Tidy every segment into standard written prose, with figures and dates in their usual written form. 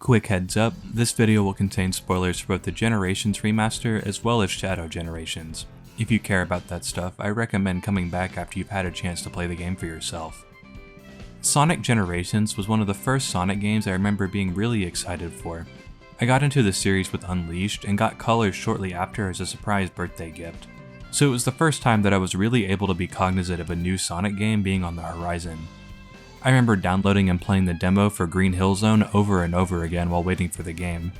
Quick heads up, this video will contain spoilers for both the Generations remaster as well as Shadow Generations. If you care about that stuff, I recommend coming back after you've had a chance to play the game for yourself. Sonic Generations was one of the first Sonic games I remember being really excited for. I got into the series with Unleashed and got Colors shortly after as a surprise birthday gift. So it was the first time that I was really able to be cognizant of a new Sonic game being on the horizon. I remember downloading and playing the demo for Green Hill Zone over and over again while waiting for the game.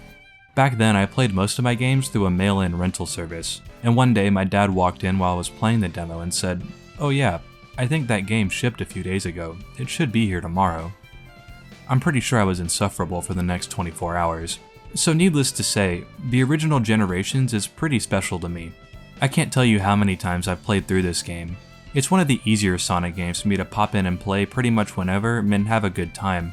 Back then, I played most of my games through a mail-in rental service, and one day my dad walked in while I was playing the demo and said, "Oh yeah, I think that game shipped a few days ago. It should be here tomorrow." I'm pretty sure I was insufferable for the next 24 hours. So needless to say, the original Generations is pretty special to me. I can't tell you how many times I've played through this game. It's one of the easier Sonic games for me to pop in and play pretty much whenever and have a good time.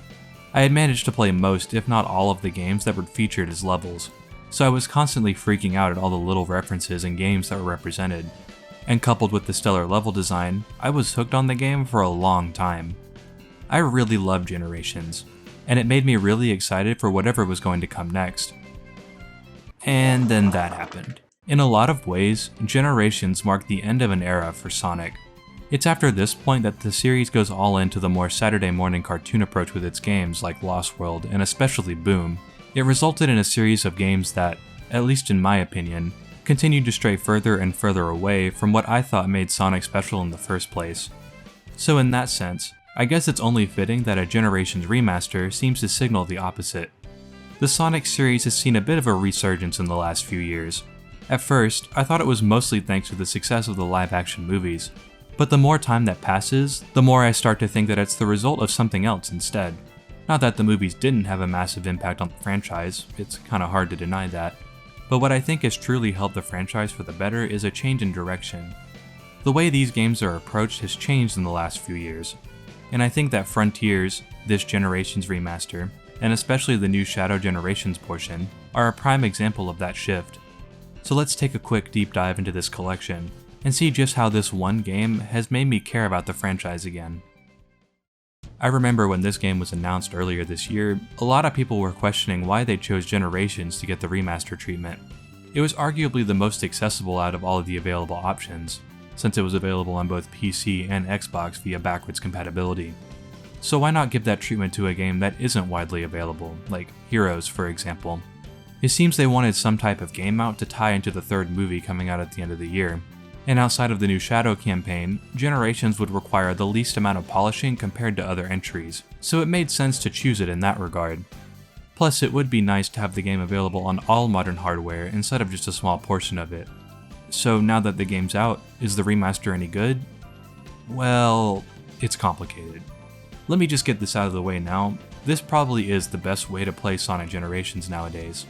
I had managed to play most, if not all, of the games that were featured as levels, so I was constantly freaking out at all the little references and games that were represented. And coupled with the stellar level design, I was hooked on the game for a long time. I really loved Generations, and it made me really excited for whatever was going to come next. And then that happened. In a lot of ways, Generations marked the end of an era for Sonic. It's after this point that the series goes all into the more Saturday morning cartoon approach with its games like Lost World and especially Boom. It resulted in a series of games that, at least in my opinion, continued to stray further and further away from what I thought made Sonic special in the first place. So in that sense, I guess it's only fitting that a Generations remaster seems to signal the opposite. The Sonic series has seen a bit of a resurgence in the last few years. At first, I thought it was mostly thanks to the success of the live-action movies, but the more time that passes, the more I start to think that it's the result of something else instead. Not that the movies didn't have a massive impact on the franchise, it's kinda hard to deny that, but what I think has truly helped the franchise for the better is a change in direction. The way these games are approached has changed in the last few years, and I think that Frontiers, this Generations remaster, and especially the new Shadow Generations portion, are a prime example of that shift. So let's take a quick deep dive into this collection, and see just how this one game has made me care about the franchise again. I remember when this game was announced earlier this year, a lot of people were questioning why they chose Generations to get the remaster treatment. It was arguably the most accessible out of all of the available options, since it was available on both PC and Xbox via backwards compatibility. So why not give that treatment to a game that isn't widely available, like Heroes for example? It seems they wanted some type of game mount to tie into the third movie coming out at the end of the year. And outside of the new Shadow campaign, Generations would require the least amount of polishing compared to other entries, so it made sense to choose it in that regard. Plus, it would be nice to have the game available on all modern hardware instead of just a small portion of it. So now that the game's out, is the remaster any good? Well, it's complicated. Let me just get this out of the way now. This probably is the best way to play Sonic Generations nowadays.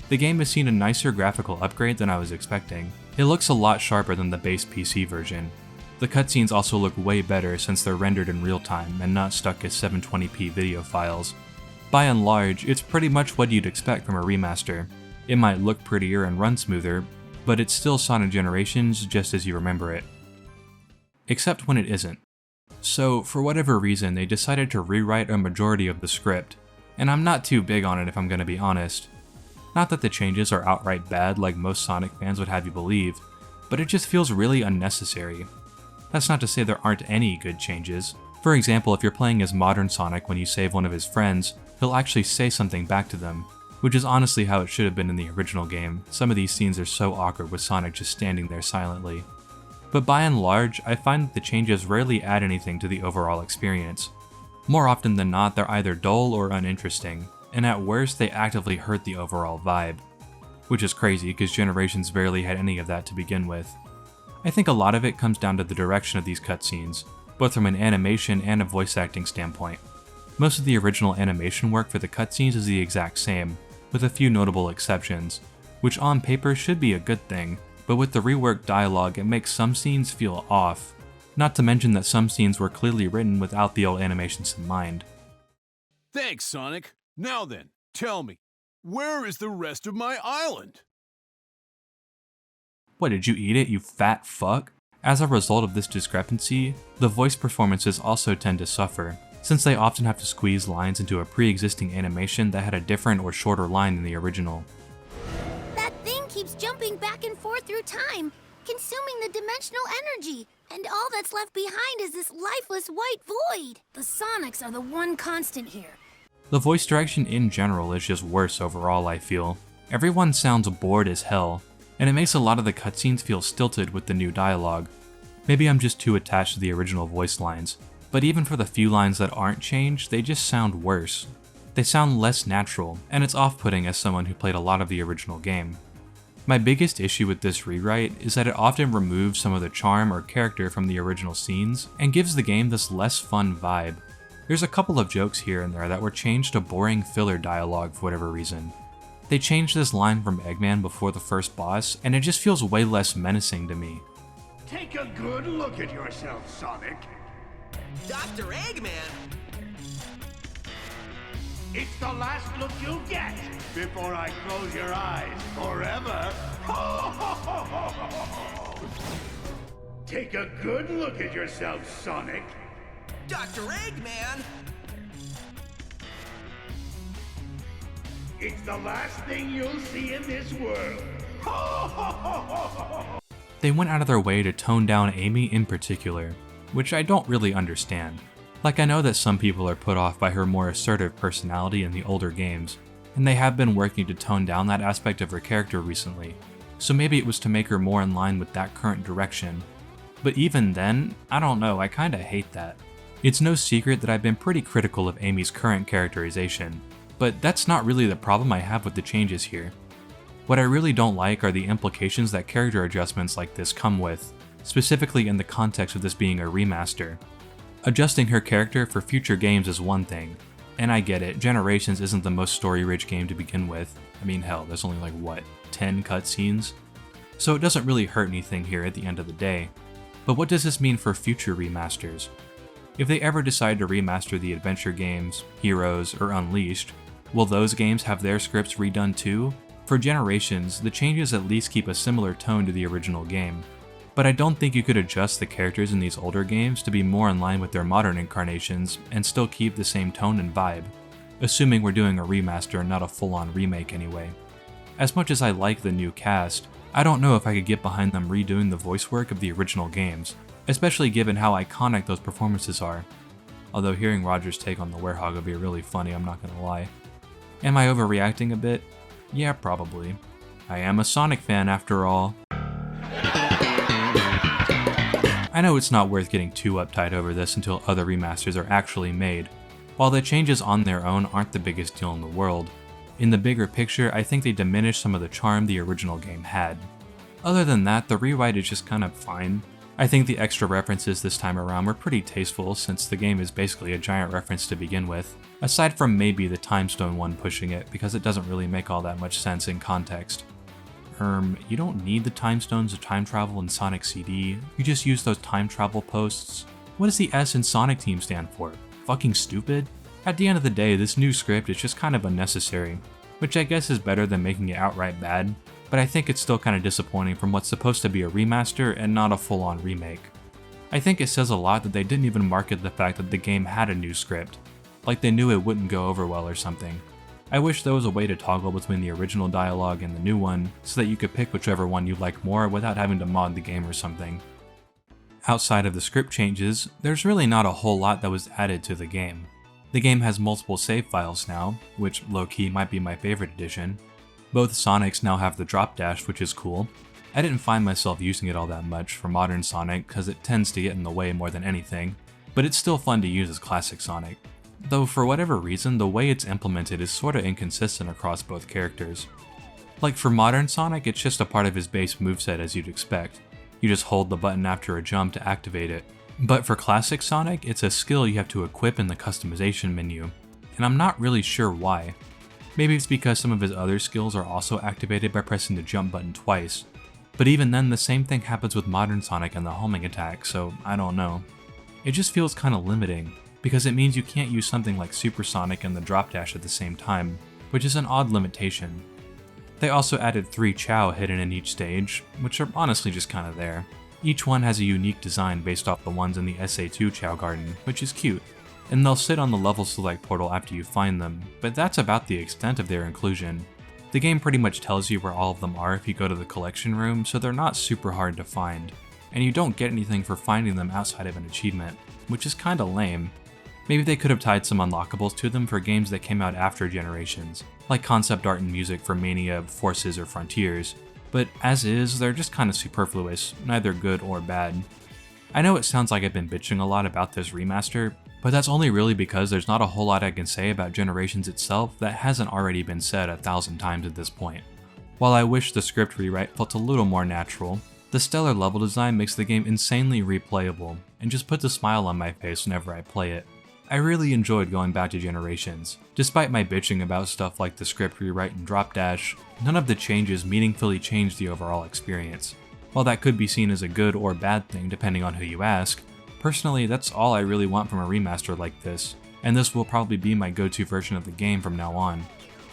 The game has seen a nicer graphical upgrade than I was expecting. It looks a lot sharper than the base PC version. The cutscenes also look way better since they're rendered in real time and not stuck as 720p video files. By and large, it's pretty much what you'd expect from a remaster. It might look prettier and run smoother, but it's still Sonic Generations just as you remember it. Except when it isn't. So, for whatever reason, they decided to rewrite a majority of the script, and I'm not too big on it if I'm gonna be honest. Not that the changes are outright bad like most Sonic fans would have you believe, but it just feels really unnecessary. That's not to say there aren't any good changes. For example, if you're playing as modern Sonic when you save one of his friends, he'll actually say something back to them, which is honestly how it should have been in the original game. Some of these scenes are so awkward with Sonic just standing there silently. But by and large, I find that the changes rarely add anything to the overall experience. More often than not, they're either dull or uninteresting, and at worst they actively hurt the overall vibe. Which is crazy because Generations barely had any of that to begin with. I think a lot of it comes down to the direction of these cutscenes, both from an animation and a voice acting standpoint. Most of the original animation work for the cutscenes is the exact same, with a few notable exceptions, which on paper should be a good thing, but with the reworked dialogue it makes some scenes feel off. Not to mention that some scenes were clearly written without the old animations in mind. Thanks, Sonic. Now then, tell me, where is the rest of my island? What, did you eat it, you fat fuck? As a result of this discrepancy, the voice performances also tend to suffer. since they often have to squeeze lines into a pre-existing animation that had a different or shorter line than the original. That thing keeps jumping back and forth through time, consuming the dimensional energy, and all that's left behind is this lifeless white void. The Sonics are the one constant here. The voice direction in general is just worse overall, I feel. Everyone sounds bored as hell, and it makes a lot of the cutscenes feel stilted with the new dialogue. Maybe I'm just too attached to the original voice lines, but even for the few lines that aren't changed, they just sound worse. They sound less natural, and it's off-putting as someone who played a lot of the original game. My biggest issue with this rewrite is that it often removes some of the charm or character from the original scenes and gives the game this less fun vibe. There's a couple of jokes here and there that were changed to boring filler dialogue for whatever reason. They changed this line from Eggman before the first boss, and it just feels way less menacing to me. Take a good look at yourself, Sonic. Dr. Eggman? It's the last look you'll get before I close your eyes forever. Take a good look at yourself, Sonic. Dr. Eggman? It's the last thing you'll see in this world. They went out of their way to tone down Amy in particular, which I don't really understand. Like, I know that some people are put off by her more assertive personality in the older games, and they have been working to tone down that aspect of her character recently, so maybe it was to make her more in line with that current direction. But even then, I don't know, I kinda hate that. It's no secret that I've been pretty critical of Amy's current characterization, but that's not really the problem I have with the changes here. What I really don't like are the implications that character adjustments like this come with, specifically in the context of this being a remaster. Adjusting her character for future games is one thing, and I get it, Generations isn't the most story-rich game to begin with. I mean, hell, there's only like, what, 10 cutscenes? So it doesn't really hurt anything here at the end of the day. But what does this mean for future remasters? If they ever decide to remaster the adventure games, Heroes, or Unleashed, will those games have their scripts redone too? For Generations, the changes at least keep a similar tone to the original game. But I don't think you could adjust the characters in these older games to be more in line with their modern incarnations and still keep the same tone and vibe, assuming we're doing a remaster and not a full-on remake anyway. As much as I like the new cast, I don't know if I could get behind them redoing the voice work of the original games, especially given how iconic those performances are. Although hearing Roger's take on the Werehog would be really funny, I'm not gonna lie. Am I overreacting a bit? Yeah, probably. I am a Sonic fan after all. I know it's not worth getting too uptight over this until other remasters are actually made. While the changes on their own aren't the biggest deal in the world, in the bigger picture I think they diminish some of the charm the original game had. Other than that, the rewrite is just kind of fine. I think the extra references this time around were pretty tasteful since the game is basically a giant reference to begin with, aside from maybe the Time Stone one pushing it because it doesn't really make all that much sense in context. You don't need the time stones to time travel in Sonic CD, you just use those time travel posts. What does the S in Sonic Team stand for? Fucking stupid? At the end of the day, this new script is just kind of unnecessary, which I guess is better than making it outright bad, but I think it's still kind of disappointing from what's supposed to be a remaster and not a full-on remake. I think it says a lot that they didn't even market the fact that the game had a new script, like they knew it wouldn't go over well or something. I wish there was a way to toggle between the original dialogue and the new one, so that you could pick whichever one you like more without having to mod the game or something. Outside of the script changes, there's really not a whole lot that was added to the game. The game has multiple save files now, which low-key might be my favorite addition. Both Sonics now have the drop dash, which is cool. I didn't find myself using it all that much for modern Sonic because it tends to get in the way more than anything, but it's still fun to use as classic Sonic. Though for whatever reason, the way it's implemented is sorta inconsistent across both characters. Like for modern Sonic, it's just a part of his base moveset as you'd expect. You just hold the button after a jump to activate it. But for classic Sonic, it's a skill you have to equip in the customization menu, and I'm not really sure why. Maybe it's because some of his other skills are also activated by pressing the jump button twice, but even then the same thing happens with modern Sonic and the homing attack, so I don't know. It just feels kinda limiting, because it means you can't use something like Super Sonic and the drop dash at the same time, which is an odd limitation. They also added 3 Chow hidden in each stage, which are honestly just kinda there. Each one has a unique design based off the ones in the SA2 Chow Garden, which is cute. and they'll sit on the level select portal after you find them, but that's about the extent of their inclusion. The game pretty much tells you where all of them are if you go to the collection room, so they're not super hard to find, and you don't get anything for finding them outside of an achievement, which is kinda lame. Maybe they could have tied some unlockables to them for games that came out after Generations, like concept art and music for Mania, Forces, or Frontiers, but as is, they're just kinda superfluous, neither good or bad. I know it sounds like I've been bitching a lot about this remaster, but that's only really because there's not a whole lot I can say about Generations itself that hasn't already been said 1,000 times at this point. While I wish the script rewrite felt a little more natural, the stellar level design makes the game insanely replayable, and just puts a smile on my face whenever I play it. I really enjoyed going back to Generations. Despite my bitching about stuff like the script rewrite and drop dash, none of the changes meaningfully changed the overall experience. While that could be seen as a good or bad thing depending on who you ask, personally that's all I really want from a remaster like this, and this will probably be my go-to version of the game from now on.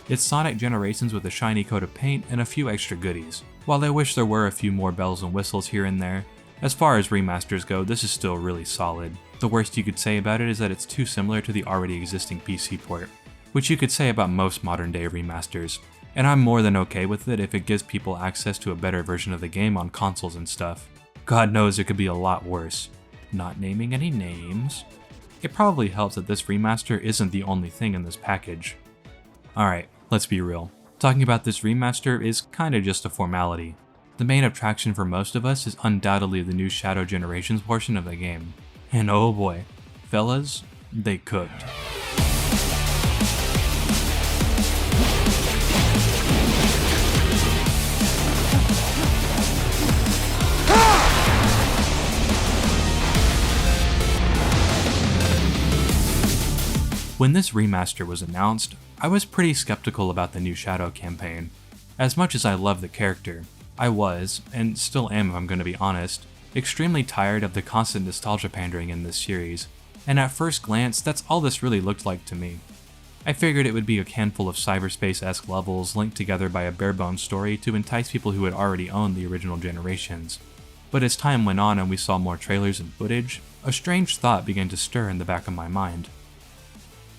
It's Sonic Generations with a shiny coat of paint and a few extra goodies. While I wish there were a few more bells and whistles here and there, as far as remasters go, this is still really solid. The worst you could say about it is that it's too similar to the already existing PC port, which you could say about most modern day remasters, and I'm more than okay with it if it gives people access to a better version of the game on consoles and stuff. God knows it could be a lot worse. Not naming any names. It probably helps that this remaster isn't the only thing in this package. Alright, let's be real. Talking about this remaster is kinda just a formality. The main attraction for most of us is undoubtedly the new Shadow Generations portion of the game. And oh boy, fellas, they cooked. When this remaster was announced, I was pretty skeptical about the new Shadow campaign. As much as I love the character, I was, and still am if I'm going to be honest, extremely tired of the constant nostalgia pandering in this series, and at first glance, that's all this really looked like to me. I figured it would be a handful of cyberspace-esque levels linked together by a bare-bones story to entice people who had already owned the original Generations. But as time went on and we saw more trailers and footage, a strange thought began to stir in the back of my mind.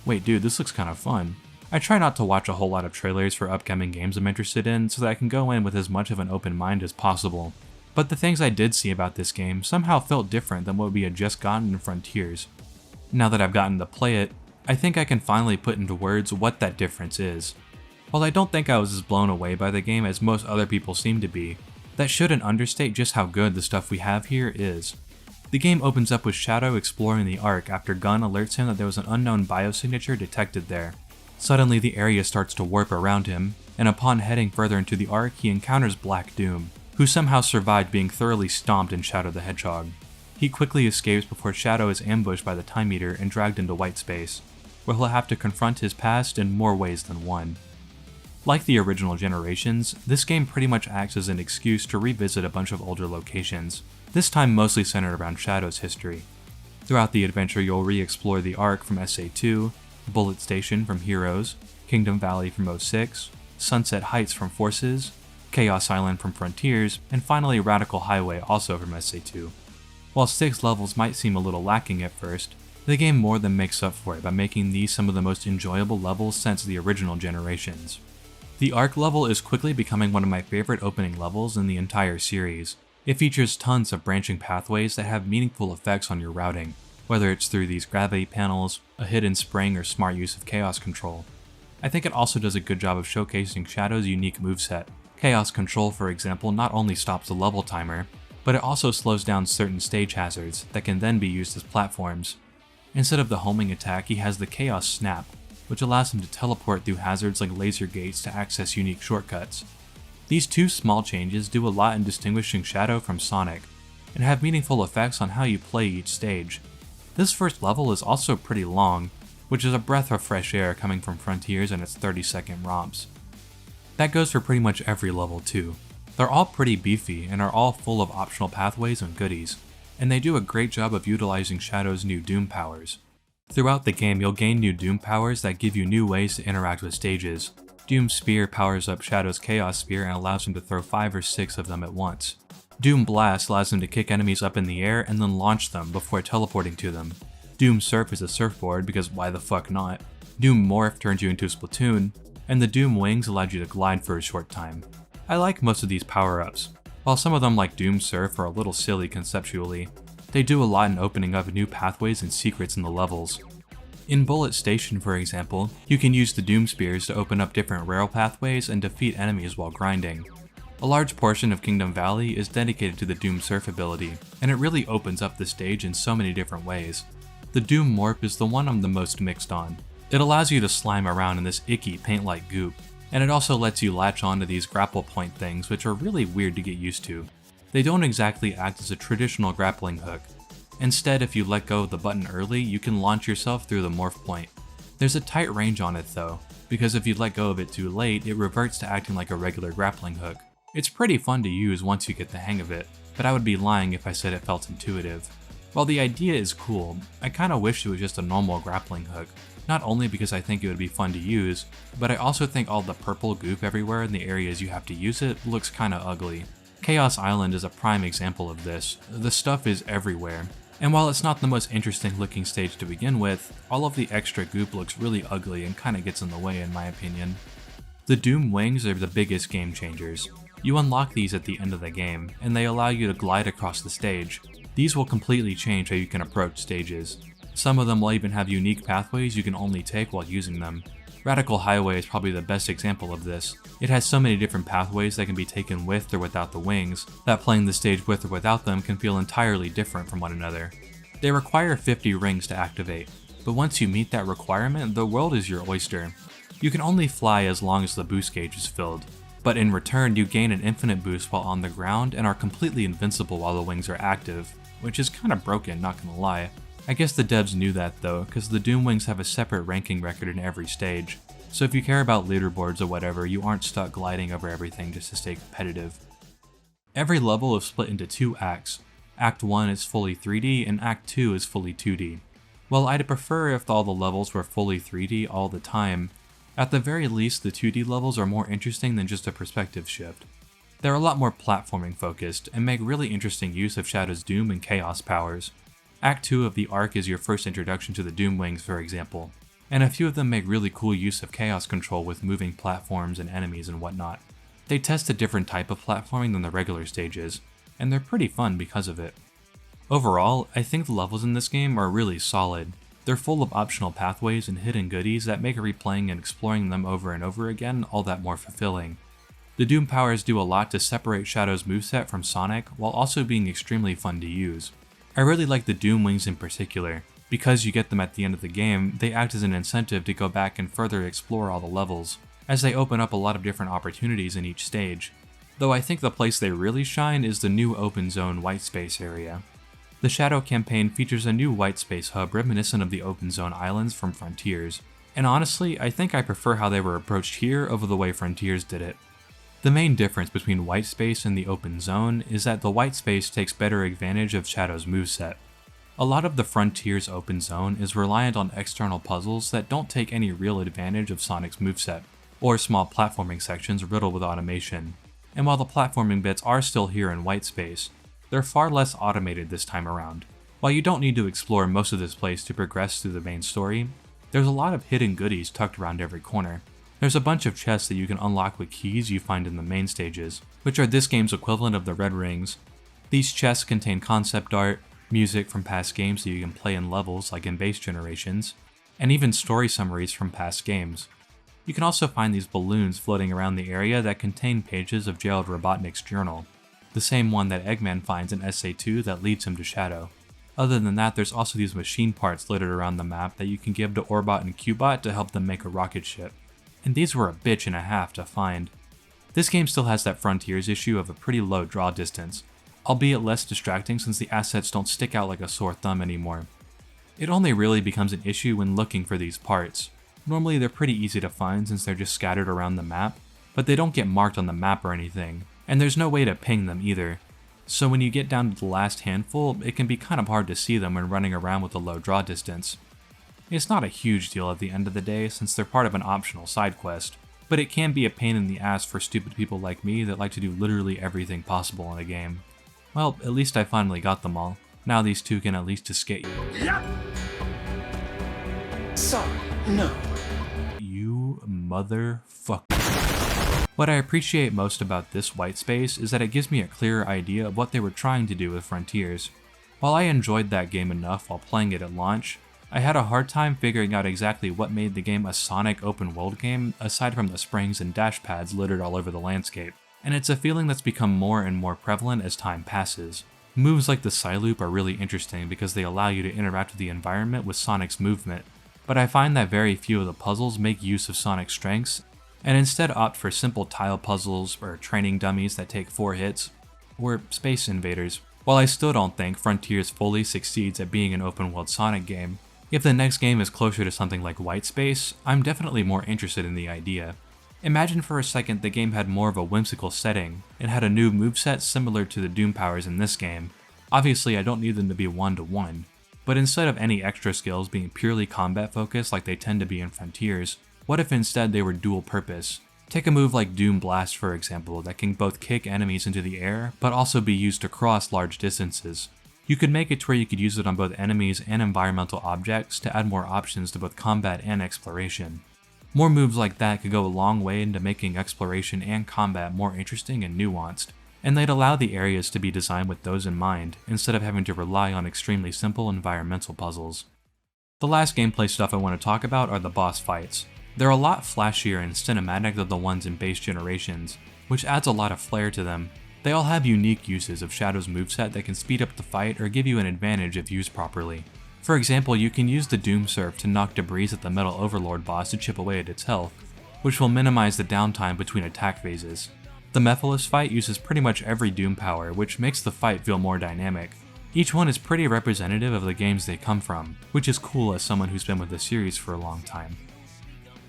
Wait dude, this looks kinda fun. I try not to watch a whole lot of trailers for upcoming games I'm interested in so that I can go in with as much of an open mind as possible. But the things I did see about this game somehow felt different than what we had just gotten in Frontiers. Now that I've gotten to play it, I think I can finally put into words what that difference is. While I don't think I was as blown away by the game as most other people seem to be, that shouldn't understate just how good the stuff we have here is. The game opens up with Shadow exploring the Ark after Gunn alerts him that there was an unknown biosignature detected there. Suddenly the area starts to warp around him, and upon heading further into the Ark he encounters Black Doom, who somehow survived being thoroughly stomped in Shadow the Hedgehog. He quickly escapes before Shadow is ambushed by the Time Eater and dragged into White Space, where he'll have to confront his past in more ways than one. Like the original Generations, this game pretty much acts as an excuse to revisit a bunch of older locations, this time mostly centered around Shadow's history. Throughout the adventure you'll re-explore the Ark from SA2, Bullet Station from Heroes, Kingdom Valley from 06, Sunset Heights from Forces, Chaos Island from Frontiers, and finally Radical Highway also from SA2. While 6 levels might seem a little lacking at first, the game more than makes up for it by making these some of the most enjoyable levels since the original Generations. The Ark level is quickly becoming one of my favorite opening levels in the entire series. It features tons of branching pathways that have meaningful effects on your routing, whether it's through these gravity panels, a hidden spring, or smart use of chaos control. I think it also does a good job of showcasing Shadow's unique moveset. Chaos control, for example, not only stops the level timer, but it also slows down certain stage hazards that can then be used as platforms. Instead of the homing attack, he has the Chaos Snap, which allows him to teleport through hazards like laser gates to access unique shortcuts. These two small changes do a lot in distinguishing Shadow from Sonic, and have meaningful effects on how you play each stage. This first level is also pretty long, which is a breath of fresh air coming from Frontiers and its 30-second romps. That goes for pretty much every level too. They're all pretty beefy and are all full of optional pathways and goodies, and they do a great job of utilizing Shadow's new Doom powers. Throughout the game you'll gain new Doom powers that give you new ways to interact with stages. Doom's Spear powers up Shadow's Chaos Spear and allows him to throw 5 or 6 of them at once. Doom Blast allows him to kick enemies up in the air and then launch them before teleporting to them. Doom Surf is a surfboard because why the fuck not? Doom Morph turns you into a Splatoon, and the Doom Wings allowed you to glide for a short time. I like most of these power-ups. While some of them like Doom Surf are a little silly conceptually, they do a lot in opening up new pathways and secrets in the levels. In Bullet Station, for example, you can use the Doom Spears to open up different rail pathways and defeat enemies while grinding. A large portion of Kingdom Valley is dedicated to the Doom Surf ability, and it really opens up the stage in so many different ways. The Doom Morph is the one I'm the most mixed on. It allows you to slime around in this icky paint-like goop, and it also lets you latch onto these grapple point things which are really weird to get used to. They don't exactly act as a traditional grappling hook. Instead, if you let go of the button early, you can launch yourself through the morph point. There's a tight range on it though, because if you let go of it too late, it reverts to acting like a regular grappling hook. It's pretty fun to use once you get the hang of it, but I would be lying if I said it felt intuitive. While the idea is cool, I kinda wish it was just a normal grappling hook. Not only because I think it would be fun to use, but I also think all the purple goop everywhere in the areas you have to use it looks kinda ugly. Chaos Island is a prime example of this. The stuff is everywhere. And while it's not the most interesting looking stage to begin with, all of the extra goop looks really ugly and kinda gets in the way in my opinion. The Doom Wings are the biggest game changers. You unlock these at the end of the game, and they allow you to glide across the stage. These will completely change how you can approach stages. Some of them will even have unique pathways you can only take while using them. Radical Highway is probably the best example of this. It has so many different pathways that can be taken with or without the wings, that playing the stage with or without them can feel entirely different from one another. They require 50 rings to activate, but once you meet that requirement, the world is your oyster. You can only fly as long as the boost gauge is filled, but in return you gain an infinite boost while on the ground and are completely invincible while the wings are active, which is kinda broken, not gonna lie. I guess the devs knew that though, because the Doom Wings have a separate ranking record in every stage, so if you care about leaderboards or whatever, you aren't stuck gliding over everything just to stay competitive. Every level is split into 2 acts. Act 1 is fully 3D and Act 2 is fully 2D. While I'd prefer if all the levels were fully 3D all the time, at the very least the 2D levels are more interesting than just a perspective shift. They're a lot more platforming focused and make really interesting use of Shadow's Doom and Chaos powers. Act 2 of the arc is your first introduction to the Doom Wings, for example, and a few of them make really cool use of chaos control with moving platforms and enemies and whatnot. They test a different type of platforming than the regular stages, and they're pretty fun because of it. Overall, I think the levels in this game are really solid. They're full of optional pathways and hidden goodies that make replaying and exploring them over and over again all that more fulfilling. The Doom powers do a lot to separate Shadow's moveset from Sonic while also being extremely fun to use. I really like the Doom Wings in particular. Because you get them at the end of the game, they act as an incentive to go back and further explore all the levels, as they open up a lot of different opportunities in each stage. Though I think the place they really shine is the new open zone white space area. The Shadow campaign features a new white space hub reminiscent of the open zone islands from Frontiers, and honestly, I think I prefer how they were approached here over the way Frontiers did it. The main difference between white space and the open zone is that the white space takes better advantage of Shadow's moveset. A lot of the Frontiers open zone is reliant on external puzzles that don't take any real advantage of Sonic's moveset, or small platforming sections riddled with automation. And while the platforming bits are still here in white space, they're far less automated this time around. While you don't need to explore most of this place to progress through the main story, there's a lot of hidden goodies tucked around every corner. There's a bunch of chests that you can unlock with keys you find in the main stages, which are this game's equivalent of the red rings. These chests contain concept art, music from past games that you can play in levels like in base generations, and even story summaries from past games. You can also find these balloons floating around the area that contain pages of jailed Robotnik's journal, the same one that Eggman finds in SA2 that leads him to Shadow. Other than that, there's also these machine parts littered around the map that you can give to Orbot and Cubot to help them make a rocket ship. And these were a bitch and a half to find. This game still has that Frontiers issue of a pretty low draw distance, albeit less distracting since the assets don't stick out like a sore thumb anymore. It only really becomes an issue when looking for these parts. Normally they're pretty easy to find since they're just scattered around the map, but they don't get marked on the map or anything, and there's no way to ping them either. So when you get down to the last handful, it can be kind of hard to see them when running around with a low draw distance. It's not a huge deal at the end of the day since they're part of an optional side quest, but it can be a pain in the ass for stupid people like me that like to do literally everything possible in a game. Well, at least I finally got them all. Now these two can at least escape. Yep! Sorry, no. You motherfucker. What I appreciate most about this white space is that it gives me a clearer idea of what they were trying to do with Frontiers. While I enjoyed that game enough while playing it at launch, I had a hard time figuring out exactly what made the game a Sonic open world game aside from the springs and dash pads littered all over the landscape, and it's a feeling that's become more and more prevalent as time passes. Moves like the side loop are really interesting because they allow you to interact with the environment with Sonic's movement, but I find that very few of the puzzles make use of Sonic's strengths, and instead opt for simple tile puzzles or training dummies that take 4 hits, or Space Invaders. While I still don't think Frontiers fully succeeds at being an open world Sonic game, if the next game is closer to something like White Space, I'm definitely more interested in the idea. Imagine for a second the game had more of a whimsical setting, and had a new moveset similar to the Doom powers in this game. Obviously I don't need them to be one-to-one, but instead of any extra skills being purely combat focused like they tend to be in Frontiers, what if instead they were dual purpose? Take a move like Doom Blast for example that can both kick enemies into the air, but also be used to cross large distances. You could make it to where you could use it on both enemies and environmental objects to add more options to both combat and exploration. More moves like that could go a long way into making exploration and combat more interesting and nuanced, and they'd allow the areas to be designed with those in mind, instead of having to rely on extremely simple environmental puzzles. The last gameplay stuff I want to talk about are the boss fights. They're a lot flashier and cinematic than the ones in base generations, which adds a lot of flair to them. They all have unique uses of Shadow's moveset that can speed up the fight or give you an advantage if used properly. For example, you can use the Doom Surf to knock debris at the Metal Overlord boss to chip away at its health, which will minimize the downtime between attack phases. The Mephiles fight uses pretty much every Doom power, which makes the fight feel more dynamic. Each one is pretty representative of the games they come from, which is cool as someone who's been with the series for a long time.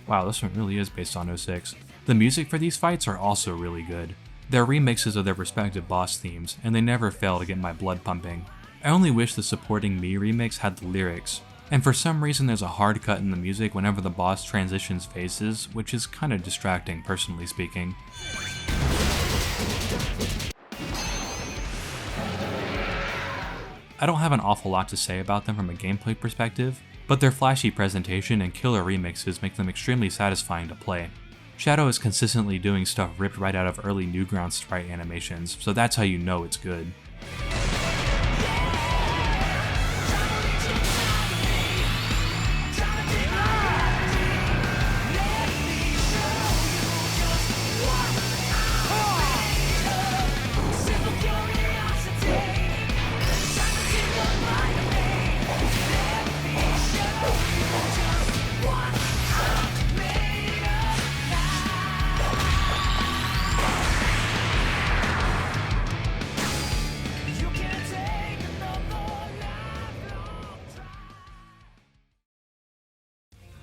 Wow, this one really is based on 06. The music for these fights are also really good. They're remixes of their respective boss themes, and they never fail to get my blood pumping. I only wish the Supporting Me remix had the lyrics, and for some reason there's a hard cut in the music whenever the boss transitions phases, which is kinda distracting personally speaking. I don't have an awful lot to say about them from a gameplay perspective, but their flashy presentation and killer remixes make them extremely satisfying to play. Shadow is consistently doing stuff ripped right out of early Newgrounds sprite animations, so that's how you know it's good.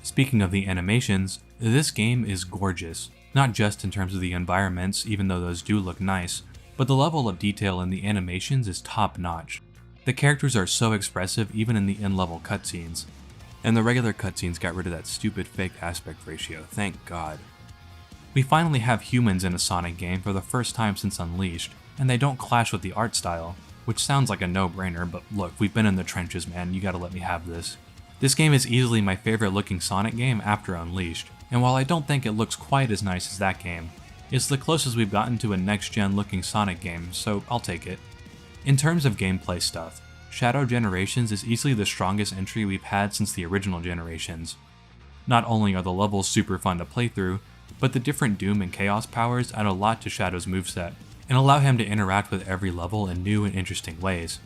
Speaking of the animations, this game is gorgeous, not just in terms of the environments, even though those do look nice, but the level of detail in the animations is top notch. The characters are so expressive even in the in-level cutscenes, and the regular cutscenes got rid of that stupid fake aspect ratio, thank God. We finally have humans in a Sonic game for the first time since Unleashed, and they don't clash with the art style, which sounds like a no-brainer, but look, we've been in the trenches, man, you gotta let me have this. This game is easily my favorite looking Sonic game after Unleashed, and while I don't think it looks quite as nice as that game, it's the closest we've gotten to a next-gen looking Sonic game, so I'll take it. In terms of gameplay stuff, Shadow Generations is easily the strongest entry we've had since the original generations. Not only are the levels super fun to play through, but the different Doom and Chaos powers add a lot to Shadow's moveset, and allow him to interact with every level in new and interesting ways.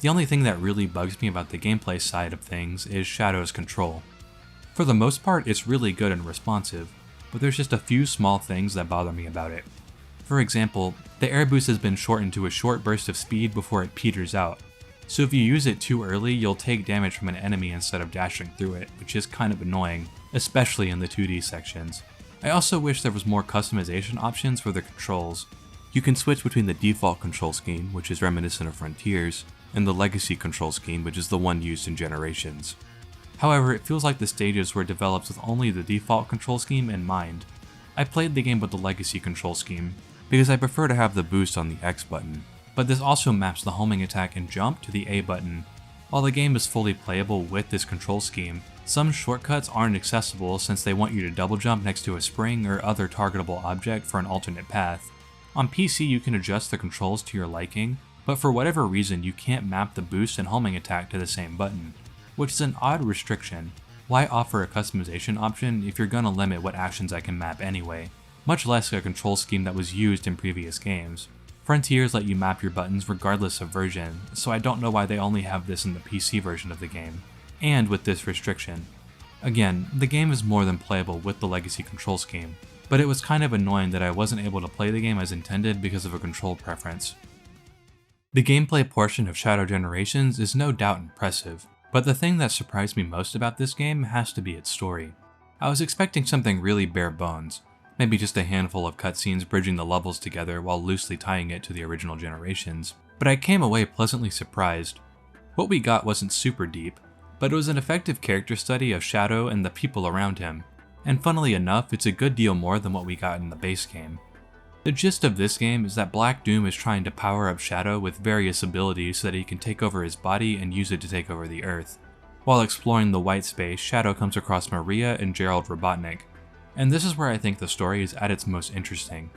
The only thing that really bugs me about the gameplay side of things is Shadow's control. For the most part, it's really good and responsive, but there's just a few small things that bother me about it. For example, the air boost has been shortened to a short burst of speed before it peters out, so if you use it too early, you'll take damage from an enemy instead of dashing through it, which is kind of annoying, especially in the 2D sections. I also wish there was more customization options for the controls. You can switch between the default control scheme, which is reminiscent of Frontiers, and the legacy control scheme, which is the one used in Generations. However, it feels like the stages were developed with only the default control scheme in mind. I played the game with the legacy control scheme, because I prefer to have the boost on the X button, but this also maps the homing attack and jump to the A button. While the game is fully playable with this control scheme, Some shortcuts aren't accessible since they want you to double jump next to a spring or other targetable object for an alternate path. On PC you can adjust the controls to your liking, but for whatever reason you can't map the boost and homing attack to the same button, which is an odd restriction. Why offer a customization option if you're gonna limit what actions I can map anyway, much less a control scheme that was used in previous games. Frontiers let you map your buttons regardless of version, so I don't know why they only have this in the PC version of the game, and with this restriction. Again, the game is more than playable with the legacy control scheme, but it was kind of annoying that I wasn't able to play the game as intended because of a control preference. The gameplay portion of Shadow Generations is no doubt impressive, but the thing that surprised me most about this game has to be its story. I was expecting something really bare bones, maybe just a handful of cutscenes bridging the levels together while loosely tying it to the original Generations, but I came away pleasantly surprised. What we got wasn't super deep, but it was an effective character study of Shadow and the people around him, and funnily enough, it's a good deal more than what we got in the base game. The gist of this game is that Black Doom is trying to power up Shadow with various abilities so that he can take over his body and use it to take over the Earth. While exploring the white space, Shadow comes across Maria and Gerald Robotnik, and this is where I think the story is at its most interesting.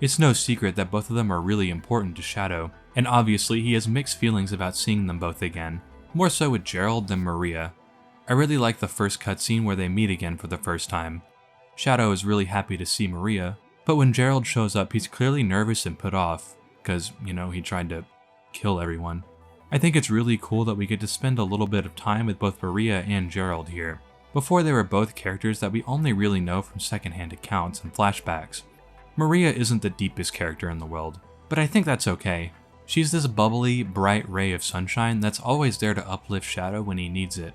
It's no secret that both of them are really important to Shadow, and obviously he has mixed feelings about seeing them both again, more so with Gerald than Maria. I really like the first cutscene where they meet again for the first time. Shadow is really happy to see Maria, but when Gerald shows up he's clearly nervous and put off, because, you know, he tried to kill everyone. I think it's really cool that we get to spend a little bit of time with both Maria and Gerald here. Before they were both characters that we only really know from secondhand accounts and flashbacks. Maria isn't the deepest character in the world, but I think that's okay. She's this bubbly, bright ray of sunshine that's always there to uplift Shadow when he needs it.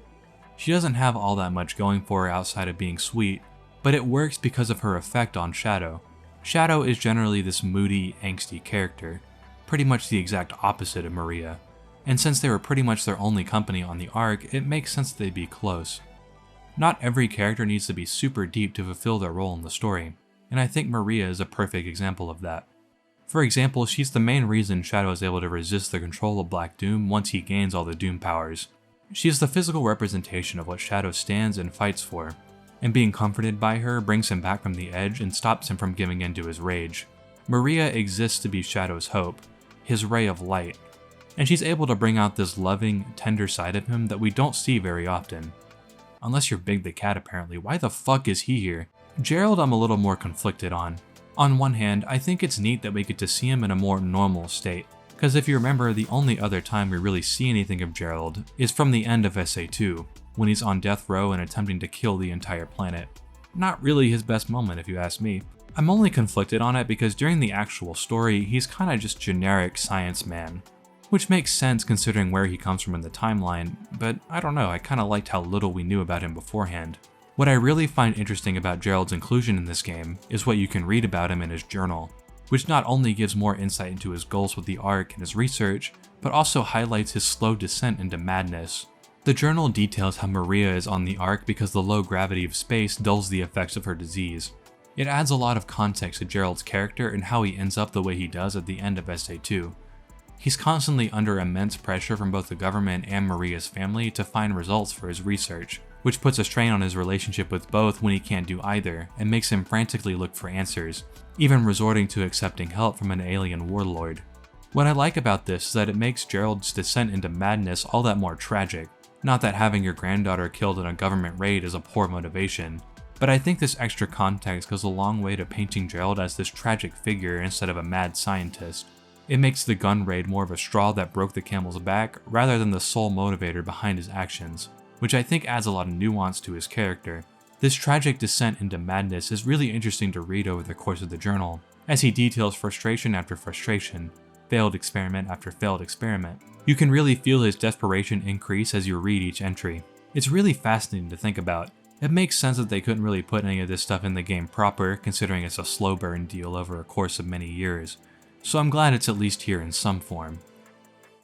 She doesn't have all that much going for her outside of being sweet, but it works because of her effect on Shadow. Shadow is generally this moody, angsty character, pretty much the exact opposite of Maria, and since they were pretty much their only company on the arc, it makes sense they'd be close. Not every character needs to be super deep to fulfill their role in the story, and I think Maria is a perfect example of that. For example, she's the main reason Shadow is able to resist the control of Black Doom once he gains all the Doom powers. She is the physical representation of what Shadow stands and fights for, and being comforted by her brings him back from the edge and stops him from giving in to his rage. Maria exists to be Shadow's hope, his ray of light, and she's able to bring out this loving, tender side of him that we don't see very often. Unless you're Big the Cat apparently, why the fuck is he here? Gerald I'm a little more conflicted on. On one hand, I think it's neat that we get to see him in a more normal state, because if you remember, the only other time we really see anything of Gerald is from the end of SA2, when he's on death row and attempting to kill the entire planet. Not really his best moment if you ask me. I'm only conflicted on it because during the actual story, he's kinda just generic science man, which makes sense considering where he comes from in the timeline, but I don't know, I kinda liked how little we knew about him beforehand. What I really find interesting about Gerald's inclusion in this game is what you can read about him in his journal, which not only gives more insight into his goals with the arc and his research, but also highlights his slow descent into madness. The journal details how Maria is on the arc because the low gravity of space dulls the effects of her disease. It adds a lot of context to Gerald's character and how he ends up the way he does at the end of SA2. He's constantly under immense pressure from both the government and Maria's family to find results for his research, which puts a strain on his relationship with both when he can't do either, and makes him frantically look for answers, even resorting to accepting help from an alien warlord. What I like about this is that it makes Gerald's descent into madness all that more tragic. Not that having your granddaughter killed in a government raid is a poor motivation, but I think this extra context goes a long way to painting Gerald as this tragic figure instead of a mad scientist. It makes the gun raid more of a straw that broke the camel's back rather than the sole motivator behind his actions, which I think adds a lot of nuance to his character. This tragic descent into madness is really interesting to read over the course of the journal, as he details frustration after frustration, failed experiment after failed experiment. You can really feel his desperation increase as you read each entry. It's really fascinating to think about. It makes sense that they couldn't really put any of this stuff in the game proper, considering it's a slow burn deal over a course of many years, so I'm glad it's at least here in some form.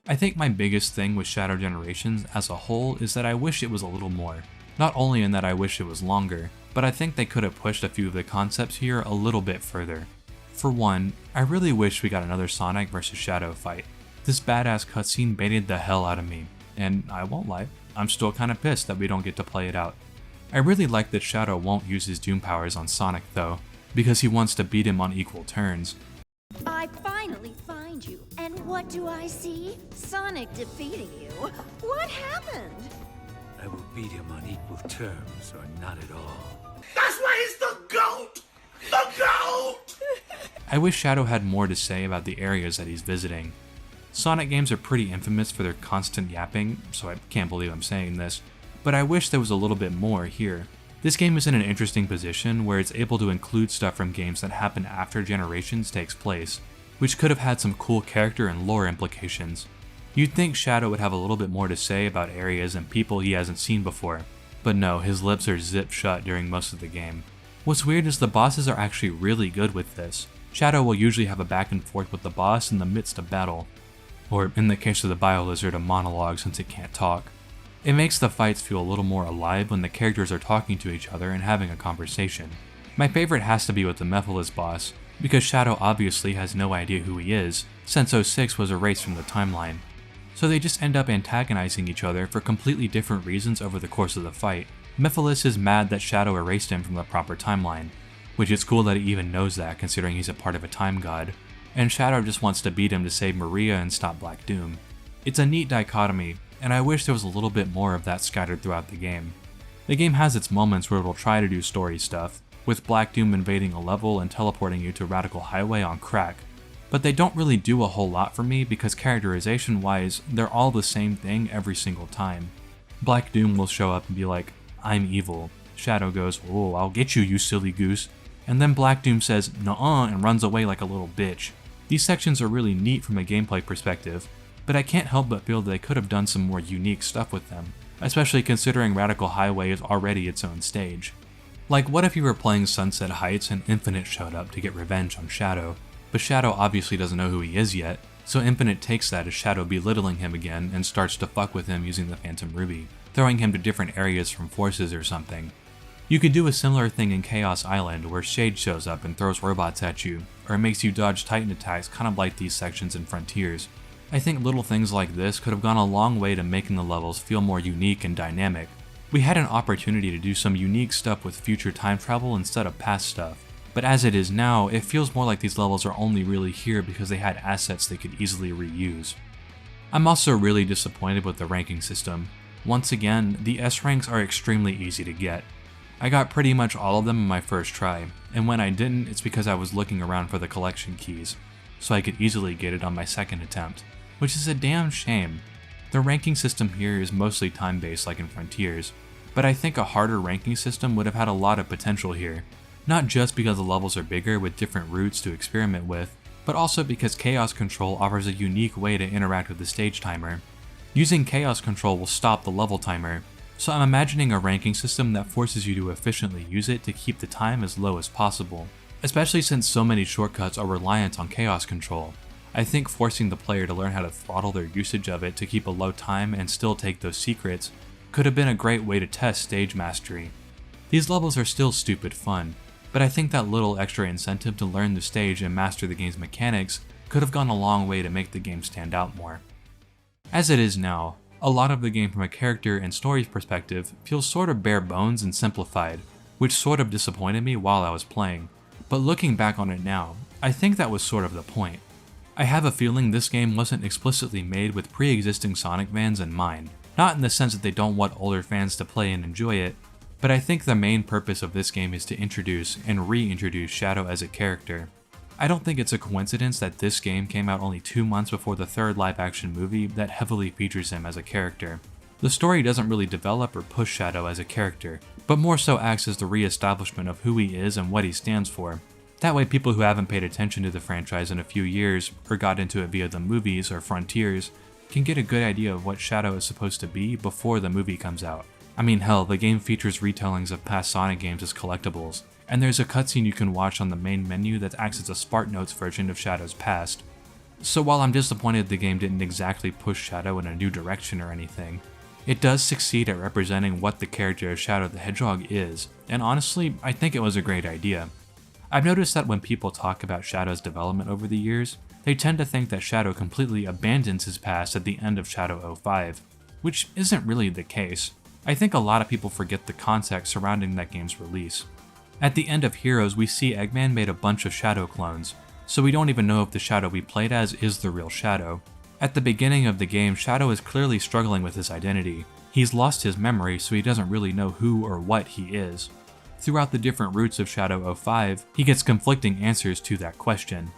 I think my biggest thing with Shadow Generations as a whole is that I wish it was a little more. Not only in that I wish it was longer, but I think they could have pushed a few of the concepts here a little bit further. For one, I really wish we got another Sonic vs Shadow fight. This badass cutscene baited the hell out of me, and I won't lie, I'm still kinda pissed that we don't get to play it out. I really like that Shadow won't use his Doom powers on Sonic though, because he wants to beat him on equal turns. I finally find you, and what do I see? Sonic defeating you. What happened? I will beat him on equal terms or not at all. That's why he's the GOAT! The GOAT! I wish Shadow had more to say about the areas that he's visiting. Sonic games are pretty infamous for their constant yapping, so I can't believe I'm saying this, but I wish there was a little bit more here. This game is in an interesting position where it's able to include stuff from games that happen after Generations takes place, which could have had some cool character and lore implications. You'd think Shadow would have a little bit more to say about areas and people he hasn't seen before, but no, his lips are zipped shut during most of the game. What's weird is the bosses are actually really good with this. Shadow will usually have a back and forth with the boss in the midst of battle, or in the case of the Bio-Lizard, a monologue since it can't talk. It makes the fights feel a little more alive when the characters are talking to each other and having a conversation. My favorite has to be with the Mephiles boss, because Shadow obviously has no idea who he is, since 06 was erased from the timeline. So they just end up antagonizing each other for completely different reasons over the course of the fight. Mephiles is mad that Shadow erased him from the proper timeline, which is cool that he even knows that considering he's a part of a time god, and Shadow just wants to beat him to save Maria and stop Black Doom. It's a neat dichotomy, and I wish there was a little bit more of that scattered throughout the game. The game has its moments where it'll try to do story stuff, with Black Doom invading a level and teleporting you to Radical Highway on crack, but they don't really do a whole lot for me because characterization wise, they're all the same thing every single time. Black Doom will show up and be like, "I'm evil." Shadow goes, "Oh, I'll get you, you silly goose." And then Black Doom says, "Nuh-uh," and runs away like a little bitch. These sections are really neat from a gameplay perspective, but I can't help but feel that they could have done some more unique stuff with them, especially considering Radical Highway is already its own stage. Like, what if you were playing Sunset Heights and Infinite showed up to get revenge on Shadow, but Shadow obviously doesn't know who he is yet, so Infinite takes that as Shadow belittling him again and starts to fuck with him using the Phantom Ruby, throwing him to different areas from forces or something. You could do a similar thing in Chaos Island where Shade shows up and throws robots at you, or makes you dodge Titan attacks kind of like these sections in Frontiers. I think little things like this could have gone a long way to making the levels feel more unique and dynamic. We had an opportunity to do some unique stuff with future time travel instead of past stuff, but as it is now, it feels more like these levels are only really here because they had assets they could easily reuse. I'm also really disappointed with the ranking system. Once again, the S ranks are extremely easy to get. I got pretty much all of them in my first try, and when I didn't, it's because I was looking around for the collection keys, so I could easily get it on my second attempt, which is a damn shame. The ranking system here is mostly time-based like in Frontiers, but I think a harder ranking system would have had a lot of potential here, not just because the levels are bigger with different routes to experiment with, but also because Chaos Control offers a unique way to interact with the stage timer. Using Chaos Control will stop the level timer, so I'm imagining a ranking system that forces you to efficiently use it to keep the time as low as possible, especially since so many shortcuts are reliant on Chaos Control. I think forcing the player to learn how to throttle their usage of it to keep a low time and still take those secrets could have been a great way to test stage mastery. These levels are still stupid fun, but I think that little extra incentive to learn the stage and master the game's mechanics could have gone a long way to make the game stand out more. As it is now, a lot of the game from a character and story perspective feels sort of bare bones and simplified, which sort of disappointed me while I was playing, but looking back on it now, I think that was sort of the point. I have a feeling this game wasn't explicitly made with pre-existing Sonic fans in mind, not in the sense that they don't want older fans to play and enjoy it, but I think the main purpose of this game is to introduce and reintroduce Shadow as a character. I don't think it's a coincidence that this game came out only 2 months before the third live-action movie that heavily features him as a character. The story doesn't really develop or push Shadow as a character, but more so acts as the re-establishment of who he is and what he stands for. That way people who haven't paid attention to the franchise in a few years, or got into it via the movies or Frontiers, can get a good idea of what Shadow is supposed to be before the movie comes out. I mean hell, the game features retellings of past Sonic games as collectibles, and there's a cutscene you can watch on the main menu that acts as a SparkNotes version of Shadow's past. So while I'm disappointed the game didn't exactly push Shadow in a new direction or anything, it does succeed at representing what the character of Shadow the Hedgehog is, and honestly, I think it was a great idea. I've noticed that when people talk about Shadow's development over the years, they tend to think that Shadow completely abandons his past at the end of Shadow 05, which isn't really the case. I think a lot of people forget the context surrounding that game's release. At the end of Heroes, we see Eggman made a bunch of Shadow clones, so we don't even know if the Shadow we played as is the real Shadow. At the beginning of the game, Shadow is clearly struggling with his identity. He's lost his memory, so he doesn't really know who or what he is. Throughout the different routes of Shadow 05, he gets conflicting answers to that question.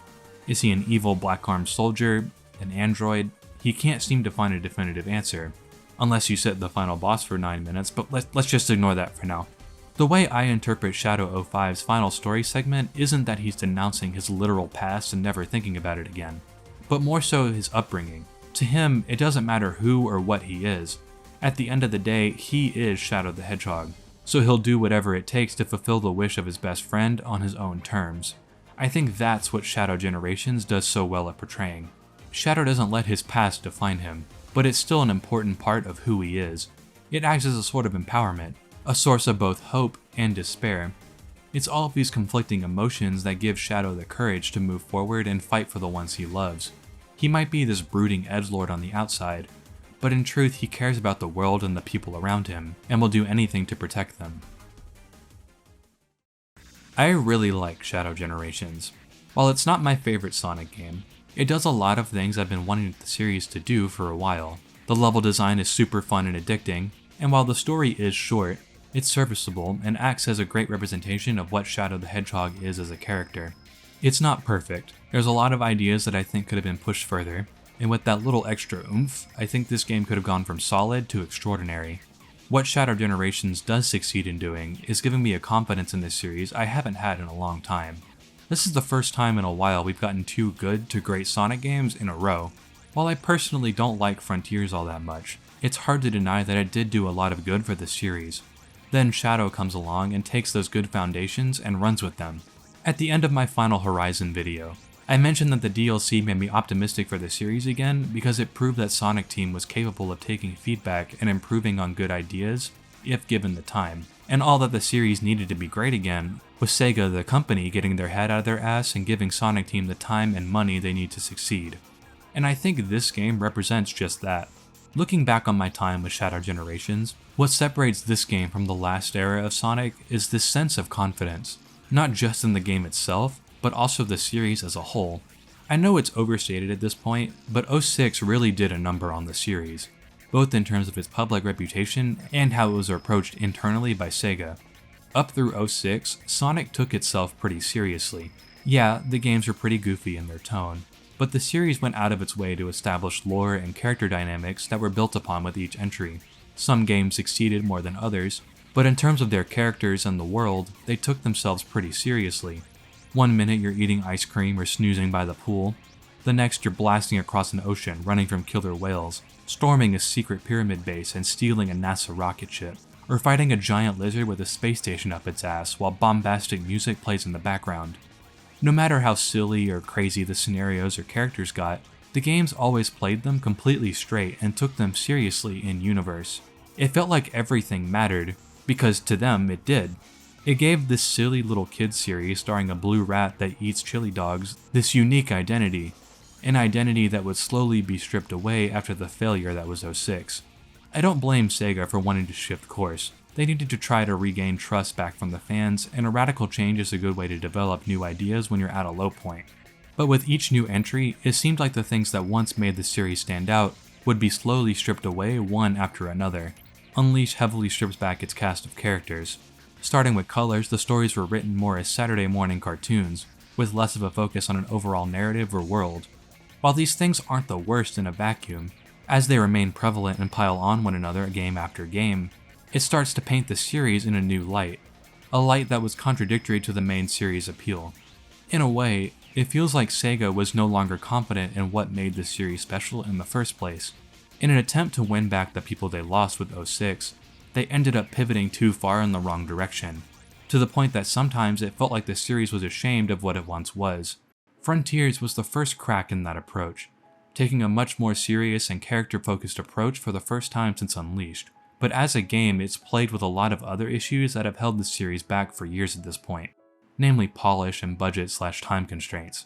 Is he an evil black-armed soldier? An android? He can't seem to find a definitive answer. Unless you sit the final boss for 9 minutes, but let's just ignore that for now. The way I interpret Shadow 05's final story segment isn't that he's denouncing his literal past and never thinking about it again, but more so his upbringing. To him, it doesn't matter who or what he is. At the end of the day, he is Shadow the Hedgehog, so he'll do whatever it takes to fulfill the wish of his best friend on his own terms. I think that's what Shadow Generations does so well at portraying. Shadow doesn't let his past define him, but it's still an important part of who he is. It acts as a sort of empowerment, a source of both hope and despair. It's all of these conflicting emotions that give Shadow the courage to move forward and fight for the ones he loves. He might be this brooding edgelord on the outside, but in truth he cares about the world and the people around him, and will do anything to protect them. I really like Shadow Generations. While it's not my favorite Sonic game, it does a lot of things I've been wanting the series to do for a while. The level design is super fun and addicting, and while the story is short, it's serviceable and acts as a great representation of what Shadow the Hedgehog is as a character. It's not perfect. There's a lot of ideas that I think could have been pushed further, and with that little extra oomph, I think this game could have gone from solid to extraordinary. What Shadow Generations does succeed in doing is giving me a confidence in this series I haven't had in a long time. This is the first time in a while we've gotten 2 good to great Sonic games in a row. While I personally don't like Frontiers all that much, it's hard to deny that it did do a lot of good for the series. Then Shadow comes along and takes those good foundations and runs with them. At the end of my final Horizon video, I mentioned that the DLC made me optimistic for the series again because it proved that Sonic Team was capable of taking feedback and improving on good ideas, if given the time. And all that the series needed to be great again was Sega the company getting their head out of their ass and giving Sonic Team the time and money they need to succeed. And I think this game represents just that. Looking back on my time with Shadow Generations, what separates this game from the last era of Sonic is this sense of confidence, not just in the game itself, but also the series as a whole. I know it's overstated at this point, but 06 really did a number on the series, both in terms of its public reputation and how it was approached internally by Sega. Up through 06, Sonic took itself pretty seriously. Yeah, the games were pretty goofy in their tone, but the series went out of its way to establish lore and character dynamics that were built upon with each entry. Some games succeeded more than others, but in terms of their characters and the world, they took themselves pretty seriously. One minute you're eating ice cream or snoozing by the pool, the next you're blasting across an ocean running from killer whales, storming a secret pyramid base and stealing a NASA rocket ship, or fighting a giant lizard with a space station up its ass while bombastic music plays in the background. No matter how silly or crazy the scenarios or characters got, the games always played them completely straight and took them seriously in universe. It felt like everything mattered, because to them it did. It gave this silly little kids series starring a blue rat that eats chili dogs this unique identity, an identity that would slowly be stripped away after the failure that was 06. I don't blame Sega for wanting to shift course. They needed to try to regain trust back from the fans, and a radical change is a good way to develop new ideas when you're at a low point. But with each new entry, it seemed like the things that once made the series stand out would be slowly stripped away one after another. Unleash heavily strips back its cast of characters. Starting with Colors, the stories were written more as Saturday morning cartoons, with less of a focus on an overall narrative or world. While these things aren't the worst in a vacuum, as they remain prevalent and pile on one another game after game, it starts to paint the series in a new light, a light that was contradictory to the main series' appeal. In a way, it feels like Sega was no longer confident in what made the series special in the first place. In an attempt to win back the people they lost with 06, they ended up pivoting too far in the wrong direction, to the point that sometimes it felt like the series was ashamed of what it once was. Frontiers was the first crack in that approach, taking a much more serious and character-focused approach for the first time since Unleashed. But as a game, it's played with a lot of other issues that have held the series back for years at this point, namely polish and budget/time constraints.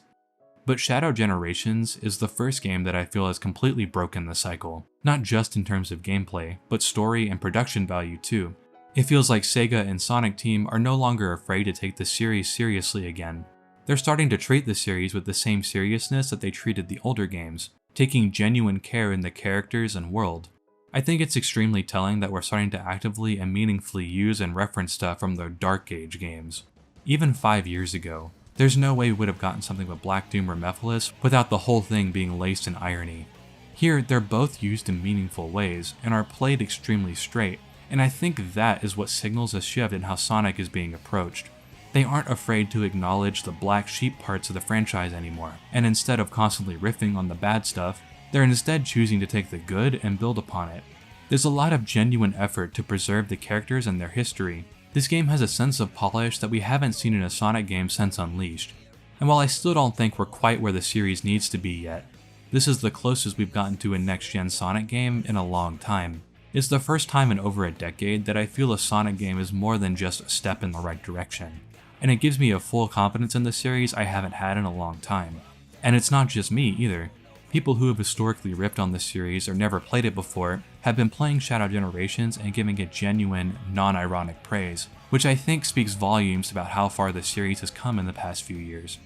But Shadow Generations is the first game that I feel has completely broken the cycle, not just in terms of gameplay, but story and production value too. It feels like Sega and Sonic Team are no longer afraid to take the series seriously again. They're starting to treat the series with the same seriousness that they treated the older games, taking genuine care in the characters and world. I think it's extremely telling that we're starting to actively and meaningfully use and reference stuff from the Dark Age games. Even 5 years ago, there's no way we would have gotten something with Black Doom or Mephiles without the whole thing being laced in irony. Here, they're both used in meaningful ways and are played extremely straight, and I think that is what signals a shift in how Sonic is being approached. They aren't afraid to acknowledge the black sheep parts of the franchise anymore, and instead of constantly riffing on the bad stuff, they're instead choosing to take the good and build upon it. There's a lot of genuine effort to preserve the characters and their history. This game has a sense of polish that we haven't seen in a Sonic game since Unleashed. And while I still don't think we're quite where the series needs to be yet, this is the closest we've gotten to a next-gen Sonic game in a long time. It's the first time in over a decade that I feel a Sonic game is more than just a step in the right direction. And it gives me a full confidence in the series I haven't had in a long time. And it's not just me either. People who have historically ripped on this series or never played it before have been playing Shadow Generations and giving it genuine, non-ironic praise, which I think speaks volumes about how far the series has come in the past few years.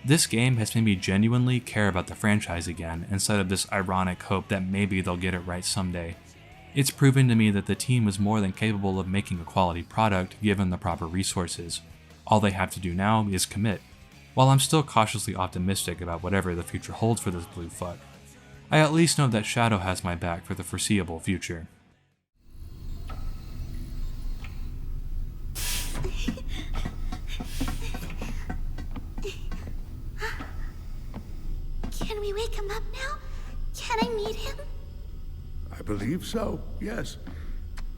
This game has made me genuinely care about the franchise again instead of this ironic hope that maybe they'll get it right someday. It's proven to me that the team is more than capable of making a quality product given the proper resources. All they have to do now is commit. While I'm still cautiously optimistic about whatever the future holds for this blue fuck, I at least know that Shadow has my back for the foreseeable future. Can we wake him up now? Can I meet him? I believe so, yes.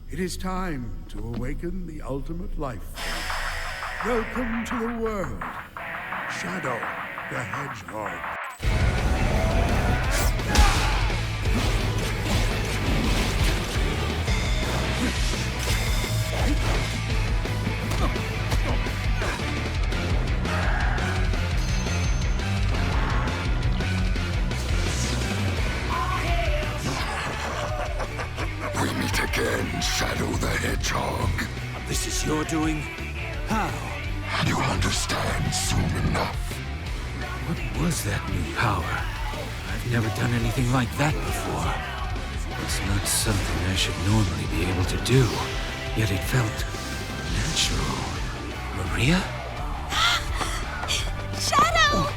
It is time to awaken the ultimate life form. Welcome to the world, Shadow the Hedgehog. We meet again, Shadow the Hedgehog. This is your doing? How? You'll understand soon enough. What was that new power? I've never done anything like that before. It's not something I should normally be able to do, yet it felt natural. Maria? Shadow!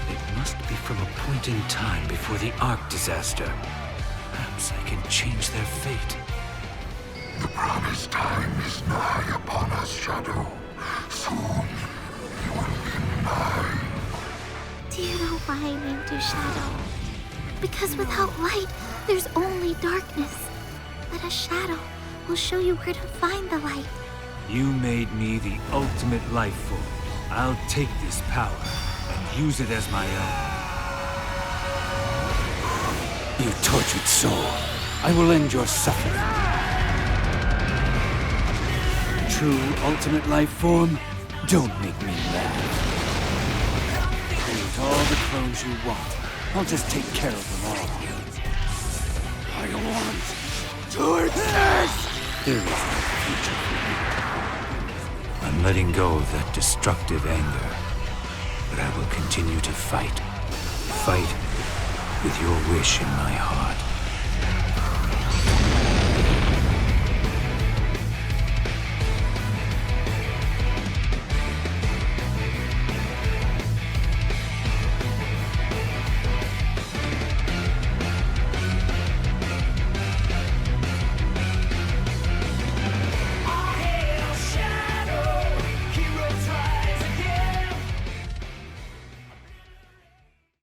It must be from a point in time before the Ark disaster. Perhaps I can change their fate. The promised time is nigh upon us, Shadow. Soon, you will be mine. Do you know why I named you Shadow? Because without light, there's only darkness. But a shadow will show you where to find the light. You made me the ultimate life form. I'll take this power and use it as my own. You tortured soul. I will end your suffering. True ultimate life form, don't make me laugh. Create all the clones you want. I'll just take care of them all. I want to exist! There is no future for me. I'm letting go of that destructive anger. But I will continue to fight. Fight with your wish in my heart.